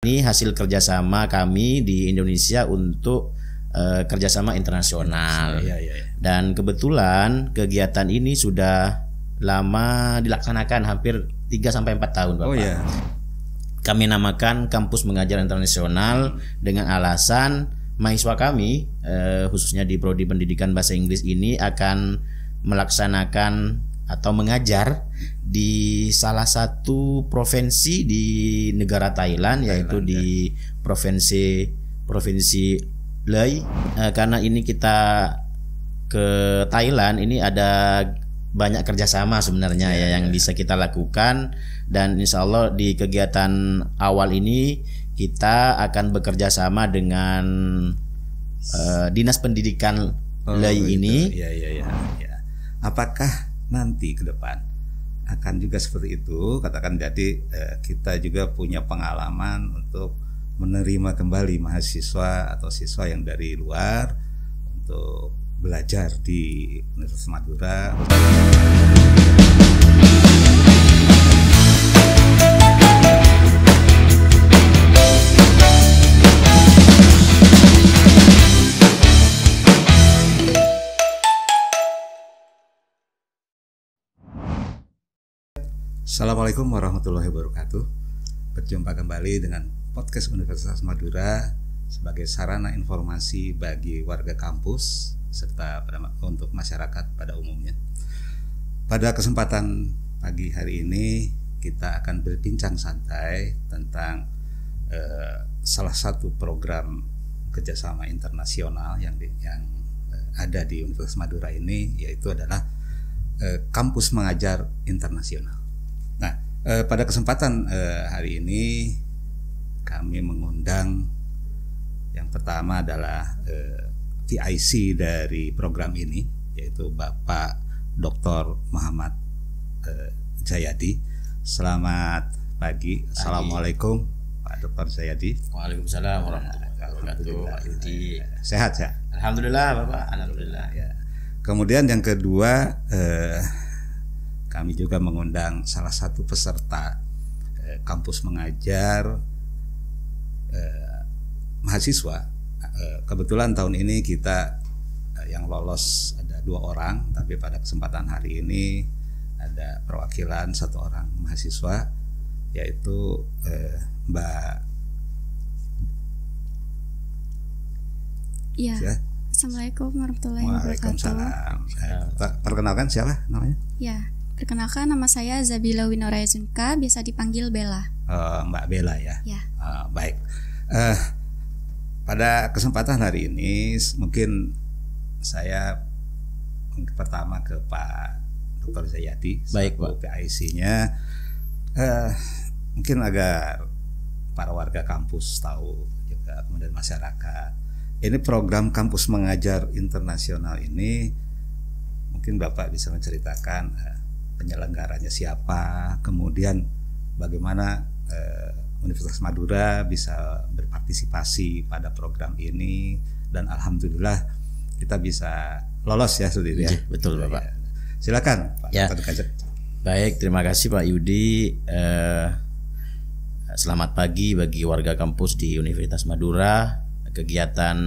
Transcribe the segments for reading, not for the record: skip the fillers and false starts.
Ini hasil kerjasama kami di Indonesia untuk kerjasama internasional. Dan kebetulan kegiatan ini sudah lama dilaksanakan, hampir 3-4 tahun, Bapak. Kami namakan Kampus Mengajar Internasional dengan alasan mahasiswa kami, khususnya di Prodi Pendidikan Bahasa Inggris ini akan melaksanakan atau mengajar di salah satu provinsi di negara Thailand, yaitu di provinsi Lei. Karena ini kita ke Thailand, ini ada banyak kerjasama sebenarnya yang bisa kita lakukan, dan insya Allah di kegiatan awal ini kita akan bekerja sama dengan Dinas Pendidikan Lei ini. Apakah nanti ke depan akan juga seperti itu? Katakan jadi kita juga punya pengalaman untuk menerima kembali mahasiswa atau siswa yang dari luar untuk belajar di Universitas Madura. Assalamualaikum warahmatullahi wabarakatuh. Berjumpa kembali dengan podcast Universitas Madura sebagai sarana informasi bagi warga kampus serta untuk masyarakat pada umumnya. Pada kesempatan pagi hari ini kita akan berbincang santai tentang salah satu program kerjasama internasional yang ada di Universitas Madura ini, yaitu adalah Kampus Mengajar Internasional. Nah, pada kesempatan hari ini kami mengundang yang pertama adalah PIC dari program ini, yaitu Bapak Dr. Muhammad Jayadi. Selamat pagi. Assalamualaikum Pak Dr. Jayadi. Waalaikumsalam warahmatullahi wabarakatuh. Sehat ya? Alhamdulillah Bapak, alhamdulillah. Kemudian yang kedua, kami juga mengundang salah satu peserta kampus mengajar mahasiswa. Kebetulan tahun ini kita yang lolos ada 2 orang, tapi pada kesempatan hari ini ada perwakilan 1 orang mahasiswa, yaitu Mbak. Ya. Assalamualaikum warahmatullahi wabarakatuh. Waalaikumsalam. Perkenalkan siapa namanya? Ya, perkenalkan nama saya Zabila Winoraya Zunka, biasa dipanggil Bella. Mbak Bella ya. Ya. Baik. Pada kesempatan hari ini mungkin saya pertama ke Pak Dr. Jayadi, baik Pak, PIC-nya, mungkin agar para warga kampus tahu juga, kemudian masyarakat. Ini program Kampus Mengajar Internasional ini, mungkin Bapak bisa menceritakan penyelenggaranya siapa, kemudian bagaimana Universitas Madura bisa berpartisipasi pada program ini, dan alhamdulillah kita bisa lolos ya, Sudiri ya. Betul Bapak. Silakan Pak. Ya. Baik, terima kasih Pak Yudi. Selamat pagi bagi warga kampus di Universitas Madura. Kegiatan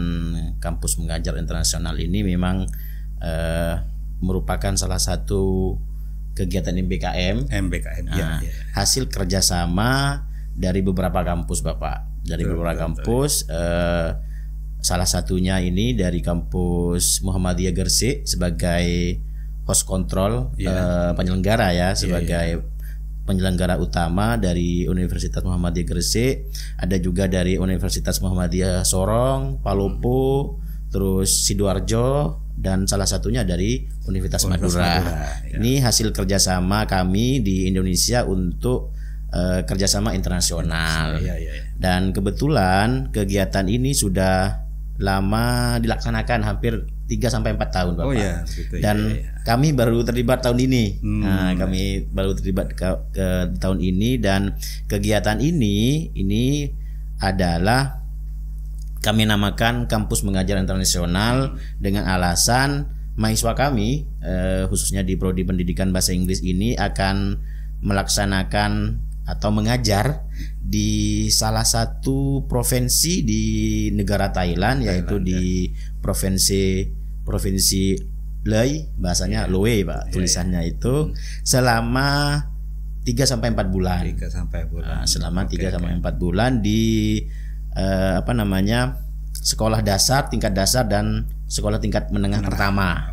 Kampus Mengajar Internasional ini memang merupakan salah satu kegiatan MBKM. Hasil kerjasama dari beberapa kampus Bapak, dari beberapa kampus. Salah satunya ini dari kampus Muhammadiyah Gresik sebagai host control, penyelenggara ya, sebagai penyelenggara utama dari Universitas Muhammadiyah Gresik. Ada juga dari Universitas Muhammadiyah Sorong, Palopo, terus Sidoarjo, dan salah satunya dari Universitas Madura. Ini hasil kerjasama kami di Indonesia untuk kerjasama internasional. Dan kebetulan kegiatan ini sudah lama dilaksanakan, hampir 3-4 tahun Bapak. Dan kami baru terlibat tahun ini. Kami baru terlibat ke tahun ini, dan kegiatan ini adalah kami namakan Kampus Mengajar Internasional dengan alasan mahasiswa kami, khususnya di Prodi Pendidikan Bahasa Inggris ini akan melaksanakan atau mengajar di salah satu provinsi di negara Thailand, yaitu di provinsi Lei, bahasanya Loe Pak, tulisannya itu selama 3 sampai 4 bulan. 3 sampai bulan. Nah, selama 3 sampai 4 bulan di sekolah dasar, tingkat dasar dan sekolah tingkat menengah pertama.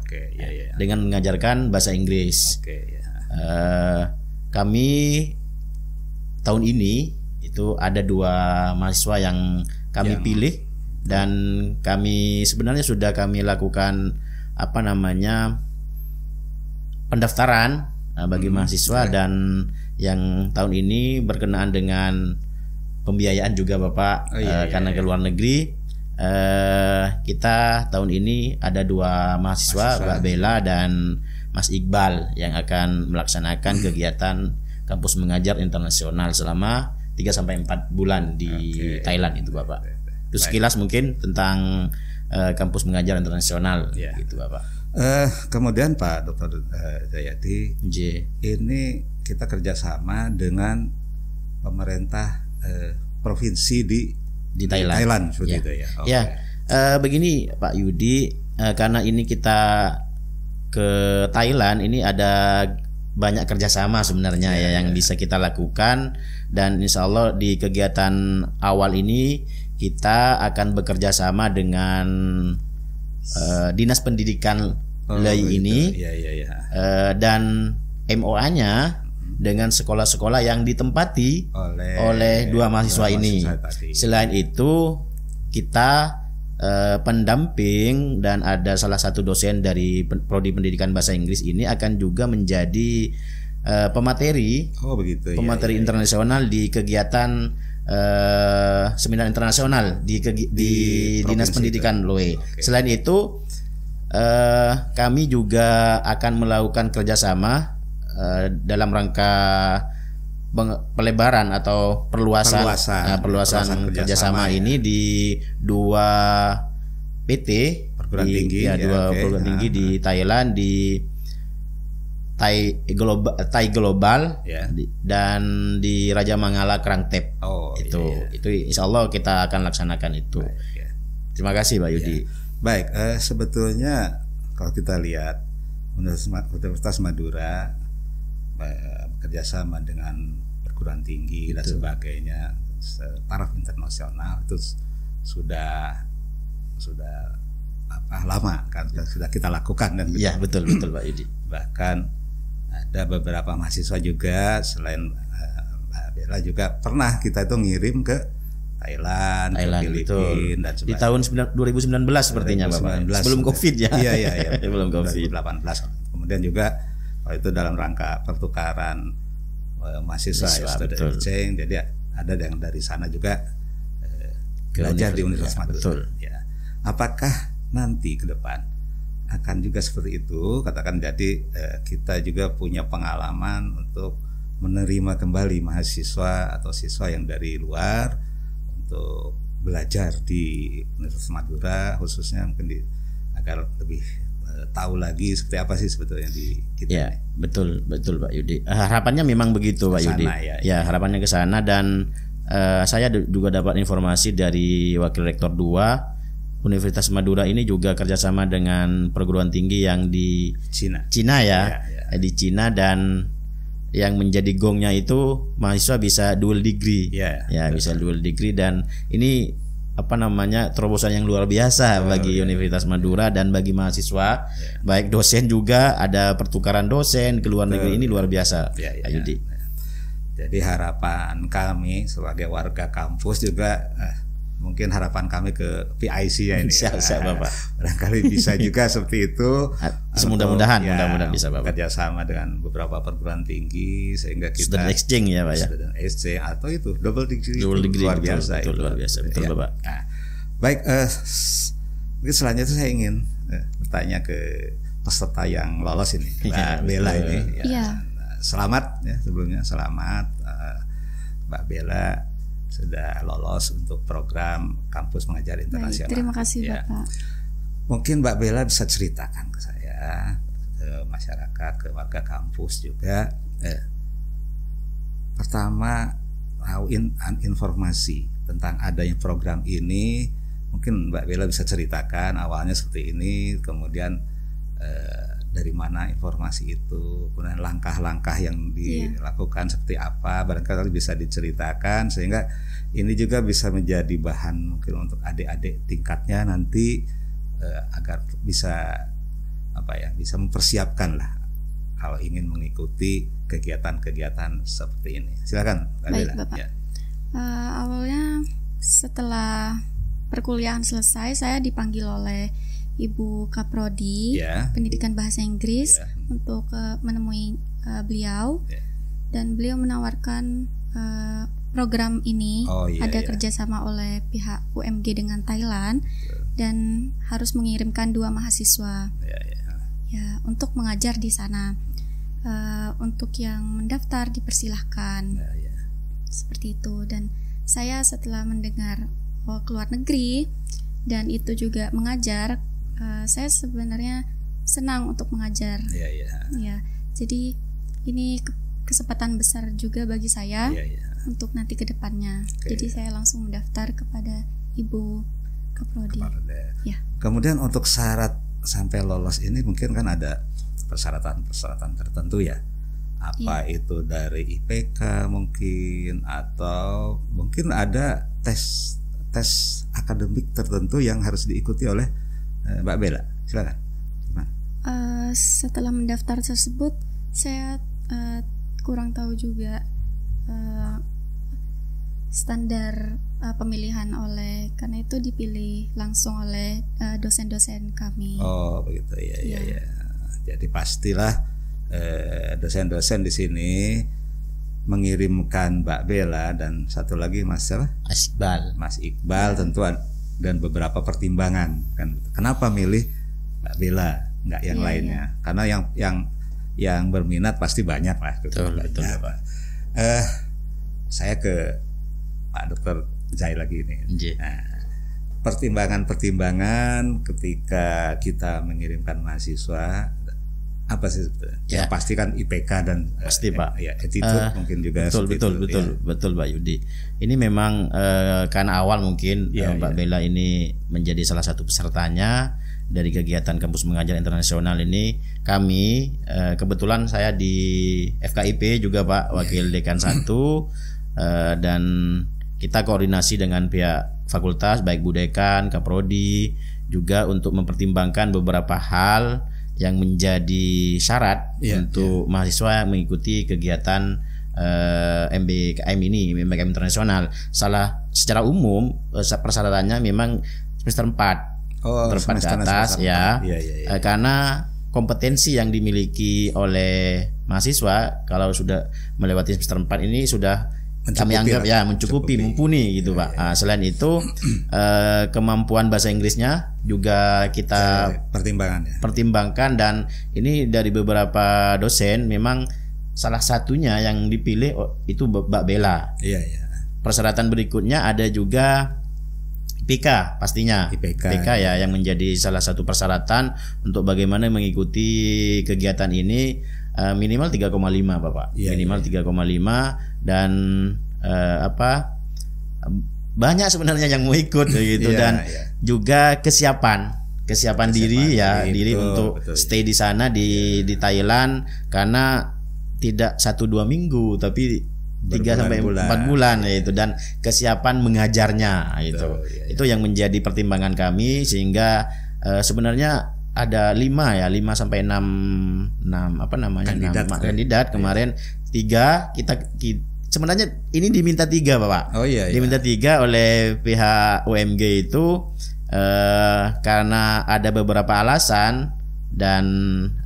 Dengan mengajarkan bahasa Inggris. Kami tahun ini itu ada 2 mahasiswa yang kami pilih, dan kami sebenarnya sudah kami lakukan pendaftaran bagi mahasiswa, dan yang tahun ini berkenaan dengan pembiayaan juga Bapak, karena ke luar negeri. Kita tahun ini ada 2 mahasiswa, Mbak Bella dan Mas Iqbal, yang akan melaksanakan kegiatan kampus mengajar internasional selama 3 sampai 4 bulan di Thailand itu Bapak. Itu sekilas mungkin tentang kampus mengajar internasional gitu Bapak. Kemudian Pak Dr. Jayadi, ini kita kerjasama dengan pemerintah provinsi di Thailand seperti itu ya. Begini Pak Yudi, karena ini kita ke Thailand, ini ada banyak kerjasama sebenarnya yang bisa kita lakukan, dan insya Allah di kegiatan awal ini kita akan bekerja sama dengan Dinas Pendidikan Lei ini, dan MOA-nya dengan sekolah-sekolah yang ditempati oleh 2 mahasiswa ini. Selain itu kita pendamping, dan ada salah satu dosen dari Prodi Pendidikan Bahasa Inggris ini akan juga menjadi pemateri internasional di kegiatan seminar internasional di Dinas Pendidikan Loe. Selain itu kami juga akan melakukan kerjasama dalam rangka pelebaran atau perluasan kerjasama ini di 2 PT perguruan tinggi, 2 perguruan tinggi di Thailand, di Thai Global dan di Raja Mangala Krangtep. Itu insya Allah kita akan laksanakan itu. Terima kasih Pak Yudi. Baik, sebetulnya kalau kita lihat Universitas Madura bekerjasama dengan perguruan tinggi dan sebagainya, taraf internasional itu sudah lama kan sudah kita lakukan, dan betul Pak Yudi. Bahkan ada beberapa mahasiswa juga selain Mbak Bella juga pernah kita itu ngirim ke Thailand, ke Filipina dan sebagainya. Di tahun 2019 sepertinya Bapak. Sebelum Covid ya. Iya. Sebelum Covid. 2018. Kemudian juga itu dalam rangka pertukaran mahasiswa student exchange. Jadi ada yang dari sana juga belajar di Universitas Madura. Apakah nanti ke depan akan juga seperti itu? Katakan jadi kita juga punya pengalaman untuk menerima kembali mahasiswa atau siswa yang dari luar untuk belajar di Universitas Madura, khususnya mungkin agar lebih tahu lagi seperti apa sih sebetulnya di kita. Betul Pak Yudi. Harapannya memang begitu Pak Yudi. Harapannya ke sana, dan saya juga dapat informasi dari Wakil Rektor 2 Universitas Madura ini juga kerjasama dengan perguruan tinggi yang di Cina di Cina, dan yang menjadi gongnya itu mahasiswa bisa dual degree, bisa dual degree, dan ini terobosan yang luar biasa bagi Universitas Madura dan bagi mahasiswa, baik dosen juga ada pertukaran dosen ke luar negeri, ini luar biasa. Yudi. Jadi harapan kami sebagai warga kampus juga mungkin harapan kami ke PIC ya ini. Bapak. Barangkali bisa juga seperti itu. Mudah-mudahan bisa Bapak. Kerjasama dengan beberapa perguruan tinggi sehingga kita student exchange ya Pak ya. Student exchange atau itu double degree luar biasa. Betul Bapak. Nah, baik, mungkin selanjutnya saya ingin bertanya ke peserta yang lolos ini, Mbak Bella ini. Selamat ya, sebelumnya selamat Mbak Bella sudah lolos untuk program kampus mengajar internasional. Terima kasih Bapak. Mungkin Mbak Bella bisa ceritakan ke saya, ke masyarakat, ke warga kampus juga, pertama tahu informasi tentang adanya program ini. Mungkin Mbak Bella bisa ceritakan awalnya seperti ini, kemudian dari mana informasi itu, kemudian langkah-langkah yang dilakukan seperti apa, barangkali bisa diceritakan sehingga ini juga bisa menjadi bahan mungkin untuk adik-adik tingkatnya nanti agar bisa bisa mempersiapkan lah kalau ingin mengikuti kegiatan-kegiatan seperti ini. Silakan Mbak Bella. Baik, Bapak. Awalnya setelah perkuliahan selesai, saya dipanggil oleh Ibu Kaprodi Pendidikan Bahasa Inggris untuk menemui beliau, dan beliau menawarkan program ini ada kerjasama oleh pihak UMG dengan Thailand dan harus mengirimkan 2 mahasiswa untuk mengajar di sana. Untuk yang mendaftar dipersilahkan seperti itu, dan saya setelah mendengar keluar negeri dan itu juga mengajar, saya sebenarnya senang untuk mengajar. Ya, jadi ini kesempatan besar juga bagi saya untuk nanti ke depannya. Jadi saya langsung mendaftar kepada Ibu Kaprodi. Ya. Kemudian untuk syarat sampai lolos ini mungkin kan ada persyaratan tertentu ya. Apa itu dari IPK mungkin, atau mungkin ada tes akademik tertentu yang harus diikuti oleh Mbak Bella. Silakan. Setelah mendaftar tersebut, saya kurang tahu juga standar pemilihan karena itu dipilih langsung oleh dosen-dosen kami. Oh begitu ya. Jadi pastilah dosen-dosen di sini mengirimkan Mbak Bella dan satu lagi Mas Iqbal tentu, dan beberapa pertimbangan kan. Kenapa milih Mbak Bella nggak yang lainnya? Karena yang berminat pasti banyak lah. Betul. Pak. Saya ke Pak Dr. Zai lagi ini. Pertimbangan ketika kita mengirimkan mahasiswa apa sih sebetulnya? Ya pasti kan IPK dan pasti Pak. Attitude mungkin juga. Betul Pak Yudi. Ini memang karena awal mungkin Mbak Bella ini menjadi salah satu pesertanya dari kegiatan kampus mengajar internasional ini. Kami kebetulan saya di FKIP juga Pak, wakil dekan 1, dan kita koordinasi dengan pihak fakultas baik Bu Dekan, Kaprodi juga untuk mempertimbangkan beberapa hal yang menjadi syarat untuk mahasiswa mengikuti kegiatan MBKM ini, MBKM internasional. Secara umum persyaratannya memang semester 4 ke atas ya. Karena kompetensi yang dimiliki oleh mahasiswa kalau sudah melewati semester 4 ini sudah kami anggap mencukupi, mumpuni gitu Pak. Selain itu kemampuan bahasa Inggrisnya juga kita pertimbangkan, dan ini dari beberapa dosen memang salah satunya yang dipilih itu Mbak Bella. Persyaratan berikutnya ada juga IPK pastinya. IPK yang menjadi salah satu persyaratan untuk bagaimana mengikuti kegiatan ini. Minimal 3,5 Bapak. Minimal 3,5 dan banyak sebenarnya yang mau ikut gitu, dan juga kesiapan diri untuk stay di sana di Thailand, karena tidak 1-2 minggu tapi 3-4 bulan yaitu, dan kesiapan mengajarnya itu. Itu yang menjadi pertimbangan kami, sehingga sebenarnya ada 5 sampai 6 kandidat kemarin. 3 kita sebenarnya ini diminta 3 Bapak. Diminta 3 oleh pihak UMG itu karena ada beberapa alasan dan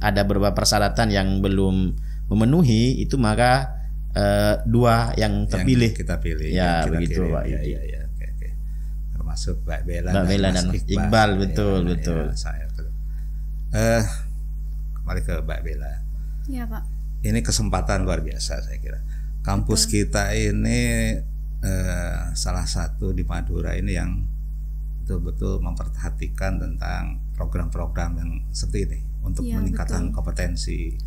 ada beberapa persyaratan yang belum memenuhi itu, maka 2 yang terpilih kita pilih. Begitu Pak. Termasuk Mbak Bella dan Iqbal. Betul. Kembali ke Mbak Bella. Ya Pak. Ini kesempatan luar biasa saya kira. Kampus kita ini salah satu di Madura ini yang betul-betul memperhatikan tentang program-program yang seperti ini untuk meningkatkan kompetensi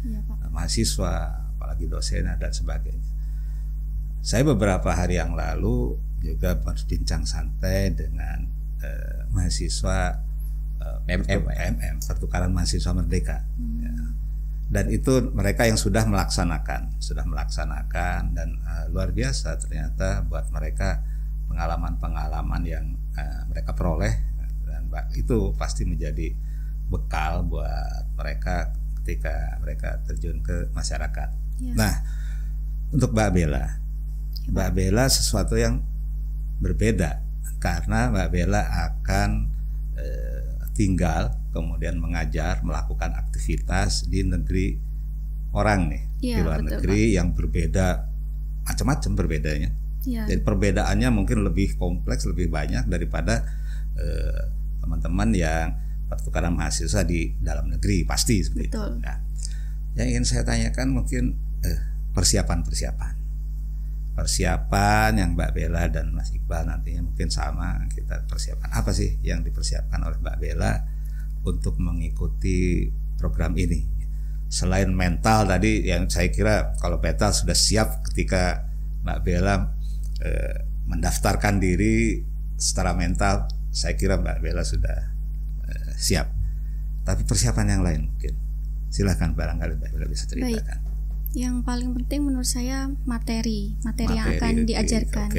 mahasiswa, apalagi dosen dan sebagainya. saya beberapa hari yang lalu juga berbincang santai dengan mahasiswa PMM, Pertukaran Mahasiswa Merdeka. Ya. Dan itu mereka yang sudah melaksanakan dan luar biasa ternyata buat mereka pengalaman-pengalaman yang mereka peroleh, dan itu pasti menjadi bekal buat mereka ketika mereka terjun ke masyarakat. Ya. Nah, untuk Mbak Bella sesuatu yang berbeda karena Mbak Bella akan tinggal kemudian mengajar, melakukan aktivitas di negeri orang nih, di luar negeri yang berbeda, macam-macam berbedanya. Jadi perbedaannya mungkin lebih kompleks, lebih banyak daripada teman-teman yang pertukaran mahasiswa di dalam negeri, pasti seperti itu. Nah, yang ingin saya tanyakan mungkin persiapan yang Mbak Bella dan Mas Iqbal nantinya mungkin sama, kita persiapan apa sih yang dipersiapkan oleh Mbak Bella untuk mengikuti program ini? Selain mental tadi yang saya kira kalau mental sudah siap ketika Mbak Bella mendaftarkan diri secara mental, saya kira Mbak Bella sudah siap. Tapi persiapan yang lain mungkin silakan, barangkali Mbak Bella bisa ceritakan. Baik. Yang paling penting menurut saya materi yang akan diajarkan.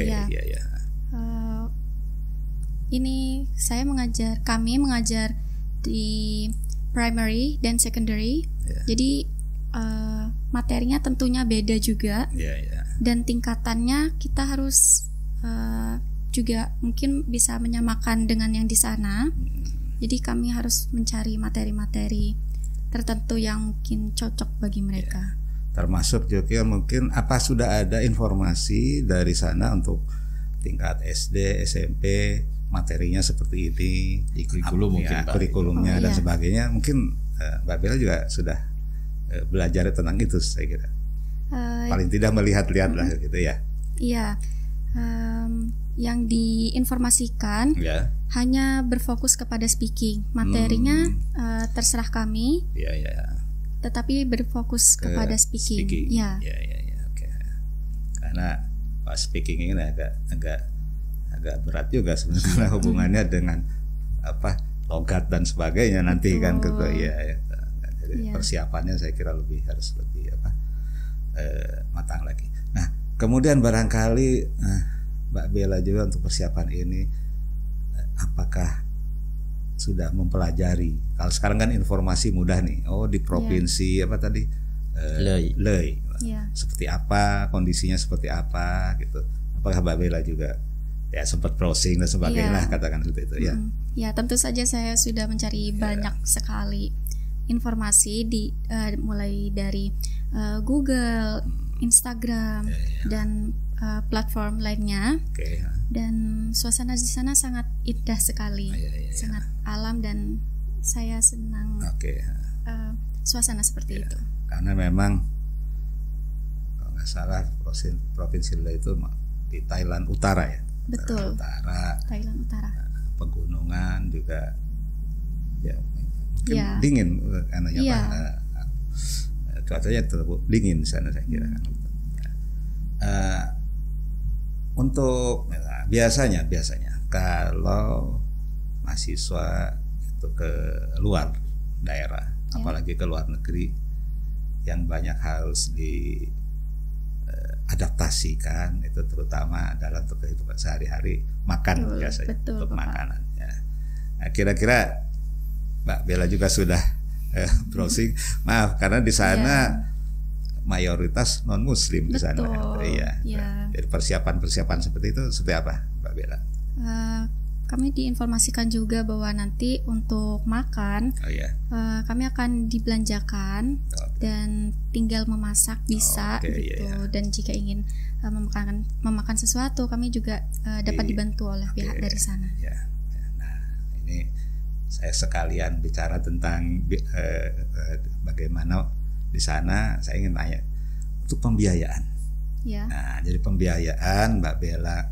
Ini kami mengajar di primary dan secondary. Jadi materinya tentunya beda juga. Dan tingkatannya kita harus juga mungkin bisa menyamakan dengan yang di sana. Jadi kami harus mencari materi-materi tertentu yang mungkin cocok bagi mereka. Termasuk juga mungkin apa sudah ada informasi dari sana untuk tingkat SD, SMP, materinya seperti ini, di kurikulum mungkin kurikulumnya dan sebagainya. Mungkin Mbak Bella juga sudah belajar tentang itu, saya kira. Paling tidak melihat-lihat lah gitu ya. Iya. Yang diinformasikan hanya berfokus kepada speaking. Materinya terserah kami. Tetapi berfokus kepada speaking. Oke. Karena speaking ini agak berat juga sebenarnya hubungannya dengan logat dan sebagainya nanti. Betul. Kan gitu ya. Jadi persiapannya saya kira harus lebih matang lagi. Nah, kemudian barangkali Mbak Bella juga untuk persiapan ini apakah sudah mempelajari? Kalau sekarang kan informasi mudah nih. Oh, di provinsi Lei. Seperti apa, kondisinya seperti apa gitu. Apakah Mbak Bella juga sempat browsing dan sebagainya, katakan seperti itu ya? Ya, tentu saja saya sudah mencari banyak sekali informasi mulai dari Google, Instagram dan platform lainnya. Dan suasana di sana sangat indah sekali, sangat alam, dan saya senang suasana seperti itu. Karena memang kalau nggak salah provinsi Lei itu di Thailand Utara ya. Betul. Thailand Utara. Pegunungan juga, mungkin dingin karena cuacanya terlalu dingin di sana, saya kira. Untuk biasanya kalau mahasiswa itu ke luar daerah, apalagi ke luar negeri, yang banyak harus diadaptasikan itu terutama adalah untuk kehidupan sehari-hari, makan biasanya. Betul, untuk makanan. Nah, kira-kira Mbak Bella juga sudah browsing, maaf karena di sana mayoritas non muslim di sana. Jadi persiapan seperti itu seperti apa Mbak Bella? Kami diinformasikan juga bahwa nanti untuk makan kami akan dibelanjakan dan tinggal memasak bisa dan jika ingin memakan sesuatu kami juga dapat dibantu oleh pihak dari sana. Nah, ini saya sekalian bicara tentang bagaimana di sana. Saya ingin tanya untuk pembiayaan. Nah, jadi pembiayaan Mbak Bella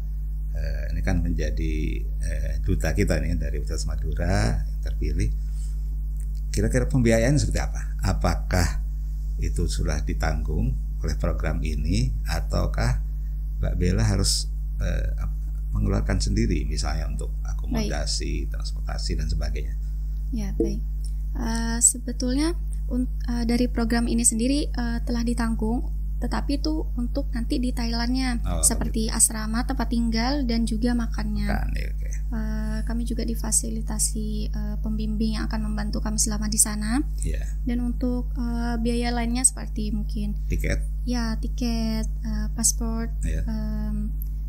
ini kan menjadi duta kita nih dari Universitas Madura yang terpilih. Kira-kira pembiayaan seperti apa? Apakah itu sudah ditanggung oleh program ini ataukah Mbak Bella harus mengeluarkan sendiri, misalnya untuk akomodasi, transportasi dan sebagainya. Ya, baik. Sebetulnya dari program ini sendiri telah ditanggung, tetapi itu untuk nanti di Thailandnya, seperti asrama, tempat tinggal, dan juga makannya. Kami juga difasilitasi pembimbing yang akan membantu kami selama di sana. Dan untuk biaya lainnya seperti mungkin tiket, paspor,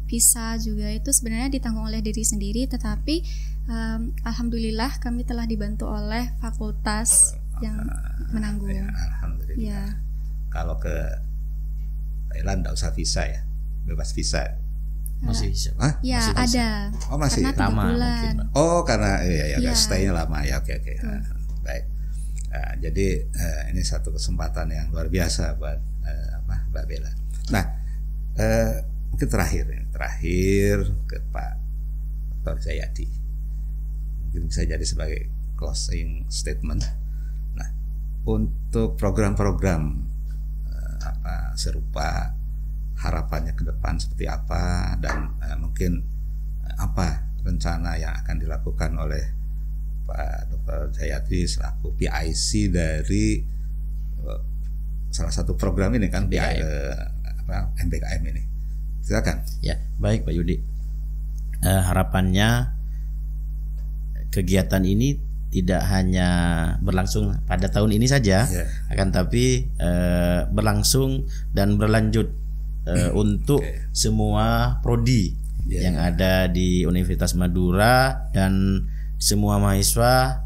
visa juga itu sebenarnya ditanggung oleh diri sendiri, tetapi alhamdulillah kami telah dibantu oleh fakultas yang menanggung. Alhamdulillah. Ya. Kalau ke Thailand tidak usah visa ya, bebas visa. Masih bisa. Ya, masih ada. Oh, masih karena 3 bulan. Karena stay-nya lama ya. Oke. Baik. Jadi ini satu kesempatan yang luar biasa buat Mbak Bella. Nah, mungkin terakhir ke Pak Dr. Jayadi. Mungkin bisa jadi sebagai closing statement. Nah, untuk program-program serupa, harapannya ke depan seperti apa, dan mungkin apa rencana yang akan dilakukan oleh Pak Dr. Jayadi selaku PIC dari salah satu program ini kan, MBKM ini. Silakan. Ya, baik Pak Yudi. Harapannya kegiatan ini tidak hanya berlangsung pada tahun ini saja, akan tapi berlangsung dan berlanjut untuk semua prodi yang ada di Universitas Madura, dan semua mahasiswa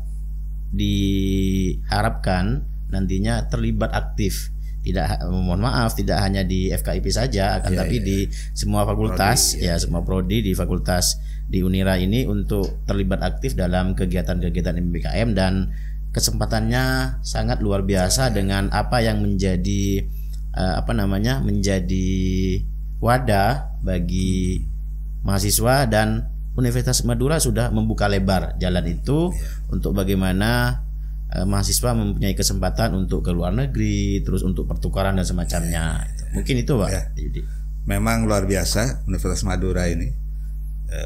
diharapkan nantinya terlibat aktif. Tidak hanya di FKIP saja, akan tapi di semua fakultas, semua prodi di fakultas di Unira ini untuk terlibat aktif dalam kegiatan-kegiatan MBKM, dan kesempatannya sangat luar biasa dengan apa yang menjadi menjadi wadah bagi mahasiswa, dan Universitas Madura sudah membuka lebar jalan itu untuk bagaimana mahasiswa mempunyai kesempatan untuk ke luar negeri, terus untuk pertukaran dan semacamnya. Mungkin itu Pak. Memang luar biasa Universitas Madura ini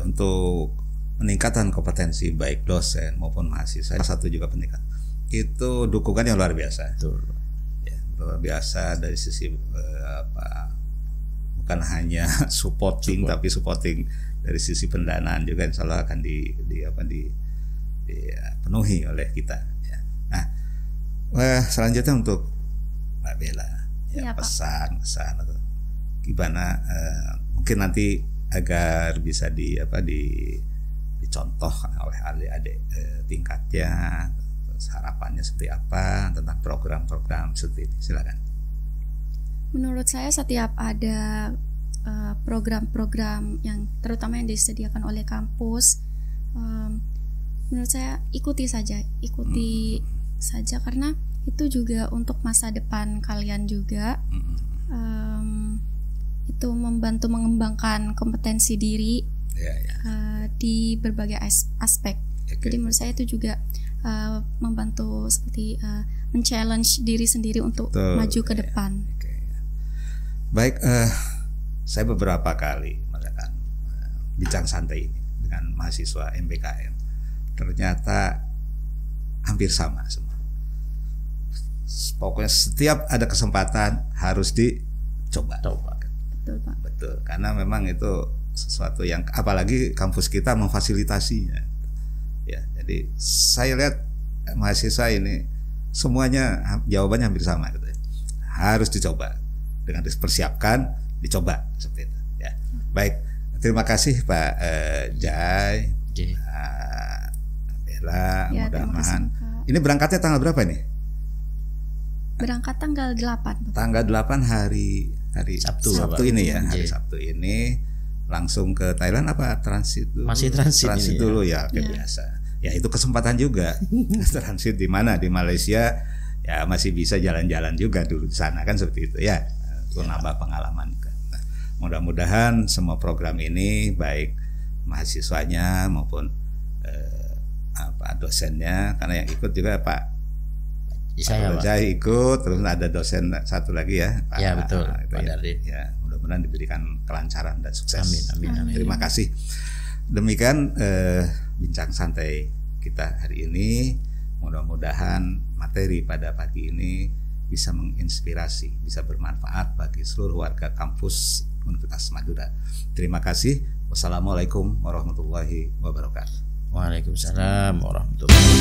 untuk peningkatan kompetensi baik dosen maupun mahasiswa. Satu juga peningkatan itu dukungan yang luar biasa. Luar biasa dari sisi bukan hanya supporting, tapi supporting dari sisi pendanaan juga, insya Allah akan dipenuhi oleh kita. Nah, selanjutnya untuk Mbak Bella, pesan atau gimana mungkin nanti agar bisa dicontoh oleh adik-adik tingkatnya, harapannya seperti apa tentang program-program seperti ini. Silakan. Menurut saya setiap ada program-program yang terutama yang disediakan oleh kampus, menurut saya ikuti saja karena itu juga untuk masa depan kalian juga. Itu membantu mengembangkan kompetensi diri di berbagai aspek. Jadi menurut saya itu juga membantu seperti men-challenge diri sendiri untuk maju ke depan. Baik, saya beberapa kali melakukan bincang santai ini dengan mahasiswa MBKM. Ternyata hampir sama semua. Pokoknya setiap ada kesempatan harus dicoba. Betul Pak. Betul, karena memang itu sesuatu yang apalagi kampus kita memfasilitasinya. Ya, jadi saya lihat mahasiswa ini semuanya jawabannya hampir sama gitu ya. Harus dicoba, dengan dipersiapkan, dicoba seperti itu. Ya. Baik, terima kasih Pak Jai, Bella, mudah-mudahan. Ini berangkatnya tanggal berapa nih? Berangkat tanggal 8. Tanggal 8 hari Sabtu ini ya. Hari Sabtu ini langsung ke Thailand apa transit dulu? Masih transit dulu ya, biasa. Ya itu kesempatan juga. Transit di mana? Di Malaysia ya masih bisa jalan-jalan juga dulu di sana kan seperti itu ya. Itu nambah pengalaman. Nah, mudah-mudahan semua program ini baik mahasiswanya maupun dosennya, karena yang ikut juga Pak Jai ikut, terus ada dosen satu lagi ya, Pak. Ya betul, Pak Dardi. Ya, mudah-mudahan diberikan kelancaran dan sukses. Amin. Terima kasih. Demikian bincang santai kita hari ini. Mudah-mudahan materi pada pagi ini bisa menginspirasi, bisa bermanfaat bagi seluruh warga kampus Universitas Madura. Terima kasih. Wassalamualaikum warahmatullahi wabarakatuh. Waalaikumsalam warahmatullahi wabarakatuh.